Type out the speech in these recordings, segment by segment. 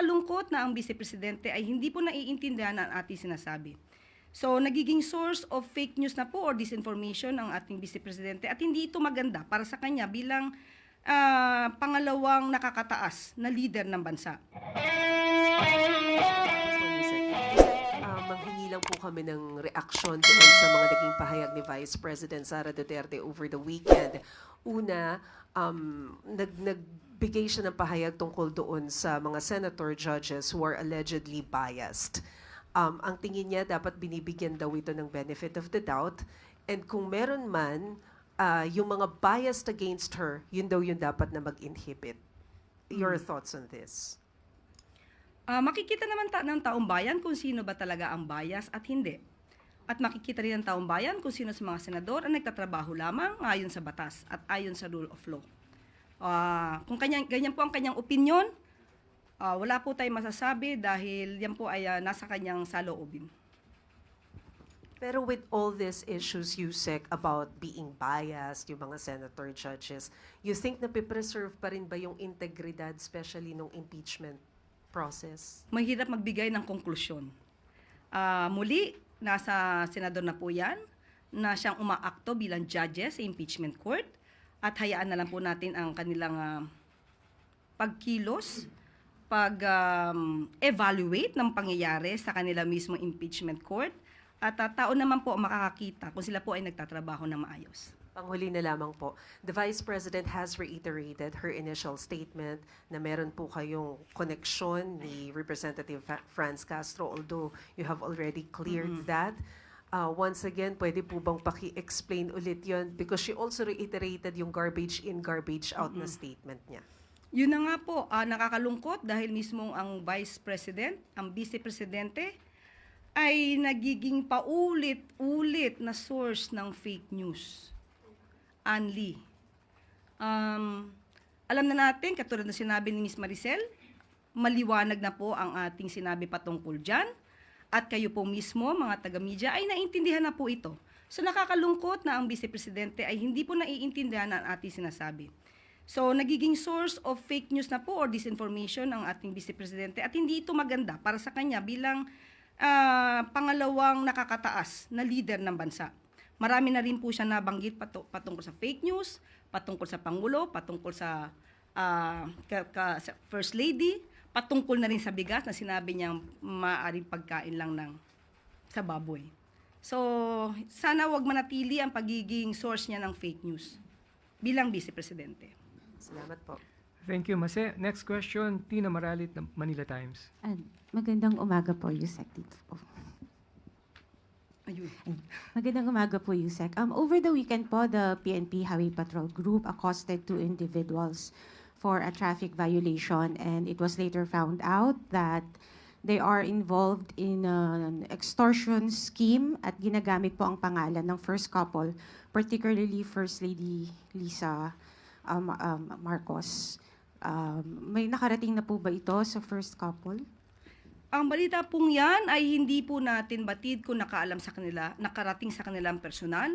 nakakalungkot na ang Vice Presidente ay hindi po naiintindihan ang ating sinasabi. So, nagiging source of fake news na po or disinformation ang ating Vice Presidente at hindi ito maganda para sa kanya bilang pangalawang nakakataas na leader ng bansa. Manghingi lang po kami ng reaksyon doon sa mga naging pahayag ni Vice President Sara Duterte over the weekend. Una, nagbigay siya ng pahayag tungkol doon sa mga senator judges who are allegedly biased. Ang tingin niya, dapat binibigyan daw ito ng benefit of the doubt. And kung meron man, yung mga biased against her, yun daw yung dapat na mag-inhibit. Your thoughts on this? Makikita naman ng taong bayan kung sino ba talaga ang bias at hindi. At makikita rin ng taong bayan kung sino sa mga senador ang nagtatrabaho lamang ayon sa batas at ayon sa rule of law. Kung ganyan po ang kanyang opinion, wala po tayong masasabi dahil yan po ay nasa kanyang saloobin. Pero with all these issues, Yusek, about being biased, yung mga senator judges, you think na pipreserve pa rin ba yung integridad, especially nung impeachment process? Mahirap magbigay ng konklusyon. Muli, nasa senador na po yan, na siyang umaakto bilang judges sa impeachment court at hayaan na lang po natin ang kanilang pagkilos, pag-evaluate ng pangyayari sa kanila mismo impeachment court at tao naman po makakakita kung sila po ay nagtatrabaho na maayos. Panghuli na lamang po, the Vice President has reiterated her initial statement na meron po kayong koneksyon ni Representative Franz Castro, although you have already cleared that. Once again, pwede po bang paki-explain ulit yun? Because she also reiterated yung garbage in, garbage out na statement niya. Yun na nga po, nakakalungkot dahil mismo ang Vice President, ang Vice Presidente, ay nagiging paulit-ulit na source ng fake news. Anli. Alam na natin, katulad na sinabi ni Ms. Maricel, maliwanag na po ang ating sinabi patungkol dyan. At kayo po mismo, mga taga-media, ay naintindihan na po ito. So nakakalungkot na ang Vice Presidente ay hindi po naiintindihan ang ating sinasabi. So nagiging source of fake news na po or disinformation ang ating Vice Presidente at hindi ito maganda para sa kanya bilang pangalawang nakakataas na leader ng bansa. Marami na rin po siya nabanggit patungkol sa fake news, patungkol sa Pangulo, patungkol sa First Lady, patungkol na rin sa bigas na sinabi niyang maaaring pagkain lang sa baboy. So, sana wag manatili ang pagiging source niya ng fake news bilang Vice Presidente. Salamat po. Thank you, Mase. Next question, Tina Maralit ng Manila Times. Magandang umaga po, Yusek. Ayun. Magandang umaga po, Yusek. Over the weekend po, the PNP Highway Patrol Group accosted two individuals for a traffic violation, and it was later found out that they are involved in an extortion scheme at ginagamit po ang pangalan ng first couple, particularly First Lady Lisa Marcos. May nakarating na po ba ito sa first couple? Ang balita pong yan ay hindi po natin batid kung nakaalam sa kanila, nakarating sa kanilang personal.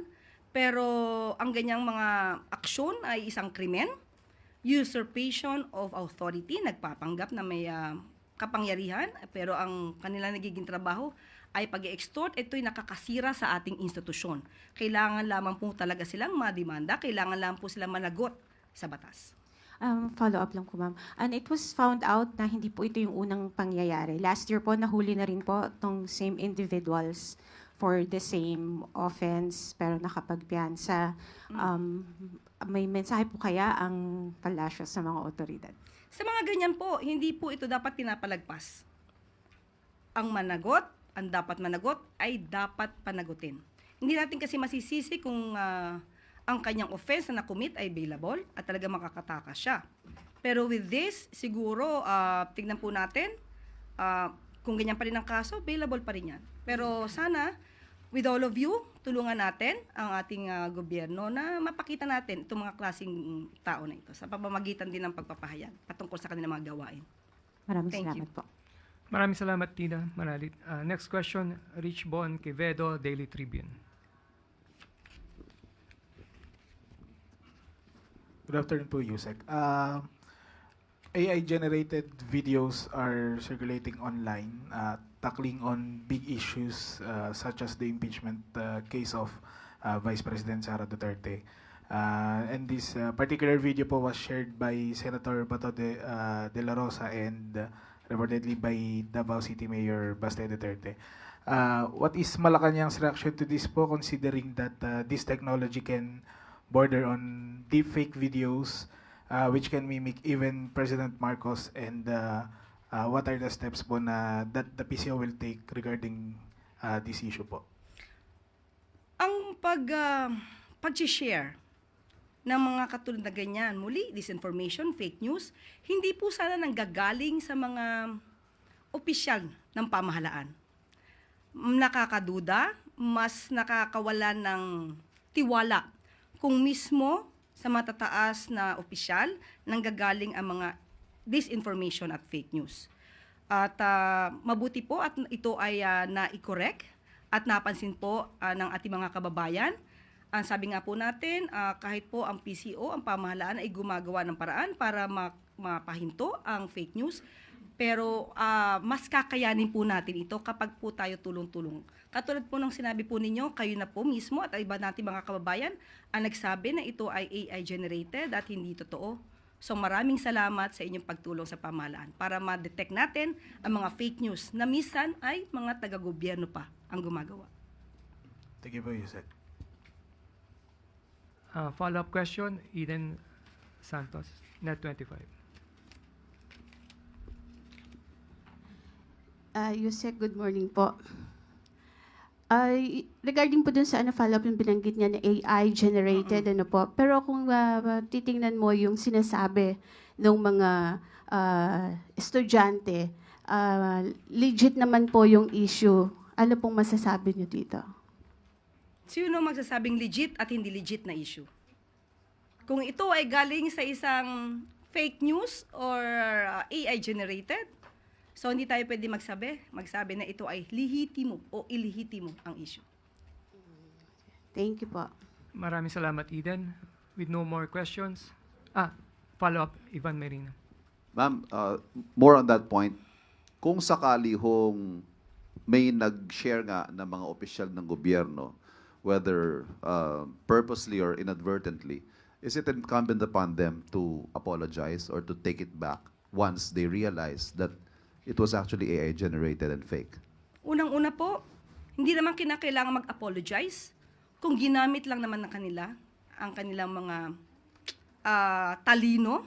Pero ang ganyang mga aksyon ay isang krimen, usurpation of authority, nagpapanggap na may kapangyarihan, pero ang kanilang nagiging trabaho ay pag-extort, ito'y nakakasira sa ating institusyon. Kailangan lamang po talaga silang mademanda, kailangan lamang po silang managot sa batas. Follow-up lang po, ma'am. And it was found out na hindi po ito yung unang pangyayari. Last year po, nahuli na rin po itong same individuals for the same offense, pero nakapagpiyansa. May mensahe po kaya ang palasyo sa mga otoridad? Sa mga ganyan po, hindi po ito dapat pinapalagpas. Ang managot, ang dapat managot, ay dapat panagutin. Hindi natin kasi masisisi kung ang kanyang offense na nakumit ay bailable at talaga makakatakas siya. Pero with this, siguro, tignan po natin, kung ganyan pa rin ang kaso, bailable pa rin yan. Pero sana, with all of you, tulungan natin ang ating gobyerno na mapakita natin itong mga klaseng tao na ito sa pamamagitan din ng pagpapahayag patungkol sa kanilang mga gawain. Maraming Thank salamat you. po. Maraming salamat, Tina Maralit. Next question, Rich Bon Quevedo, Daily Tribune. Good afternoon po, Yusek. AI-generated videos are circulating online, tackling on big issues such as the impeachment case of Vice President Sara Duterte. And this particular video po was shared by Senator Bato de la Rosa and reportedly by Davao City Mayor Baste Duterte. What is Malacanang's reaction to this po, considering that this technology can border on deepfake videos which can mimic even President Marcos, and what are the steps po na that the PCO will take regarding this issue po? Ang pag-share ng mga katulad na ganyan, muli, disinformation, fake news, hindi po sana nanggagaling sa mga opisyal ng pamahalaan. Nakakaduda, mas nakakawala ng tiwala kung mismo sa matataas na opisyal nanggagaling ang mga disinformation at fake news. At mabuti po at ito ay na-correct at napansin po ng ating mga kababayan. Ang sabi nga po natin, kahit po ang PCO, ang pamahalaan ay gumagawa ng paraan para mapahinto ang fake news, pero mas kakayanin po natin ito kapag po tayo tulong-tulong. Katulad po ng sinabi po ninyo, kayo na po mismo at iba natin mga kababayan ang nagsabi na ito ay AI-generated at hindi totoo. So maraming salamat sa inyong pagtulong sa pamahalaan para ma-detect natin ang mga fake news na minsan ay mga taga-gobyerno pa ang gumagawa. Thank you po, Yusek. Follow-up question, Eden Santos, Net 25. Yusek, good morning po. Regarding po dun sa follow-up yung binanggit niya na AI-generated, po. Pero kung titingnan mo yung sinasabi ng mga estudyante, legit naman po yung issue. Ano pong masasabi niyo dito? Sino magsasabing legit at hindi legit na issue? Kung ito ay galing sa isang fake news or AI-generated, so hindi tayo pwede magsabi na ito ay lehitimo o ilehitimo ang issue. Thank you po. Maraming salamat, Eden. With no more questions. Follow-up, Ivan Merino. Ma'am, more on that point, kung sakali hong may nag-share nga ng mga opisyal ng gobyerno, whether purposely or inadvertently, is it incumbent upon them to apologize or to take it back once they realize that it was actually AI-generated and fake? Unang-una po, hindi naman kinakailangan mag-apologize kung ginamit lang naman ng kanila ang kanilang mga talino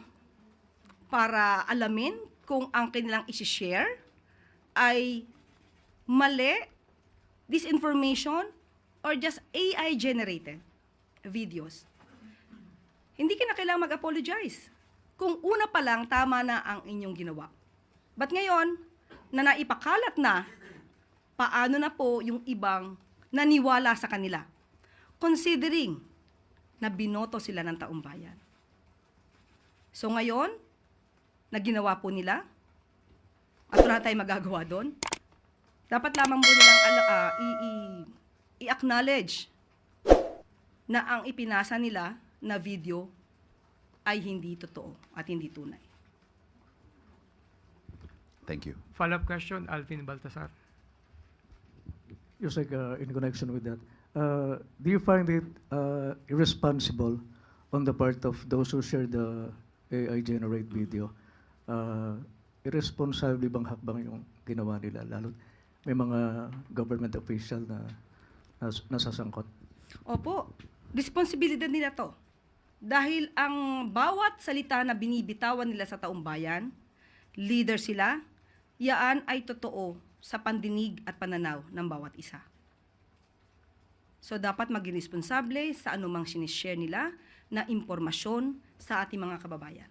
para alamin kung ang kanilang isi-share ay mali, disinformation, or just AI-generated videos. Hindi kinakailangan mag-apologize kung una pa lang tama na ang inyong ginawa. But ngayon, na naipakalat na, paano na po yung ibang naniwala sa kanila? Considering na binoto sila ng taong bayan. So ngayon, na ginawa po nila, at wala tayong magagawa doon, dapat lamang po nilang i-acknowledge na ang ipinasa nila na video ay hindi totoo at hindi tunay. Thank you. Follow-up question, Alvin Baltasar. Yusek, in connection with that, do you find it irresponsible on the part of those who share the AI-generate video? Irresponsible bang hakbang yung ginawa nila? Lalo may mga government official na nasasangkot. Opo, responsibilidad nila to. Dahil ang bawat salita na binibitawan nila sa taong bayan, leader sila, yaan ay totoo sa pandinig at pananaw ng bawat isa. So dapat maging responsable sa anumang sinishare nila na impormasyon sa ating mga kababayan.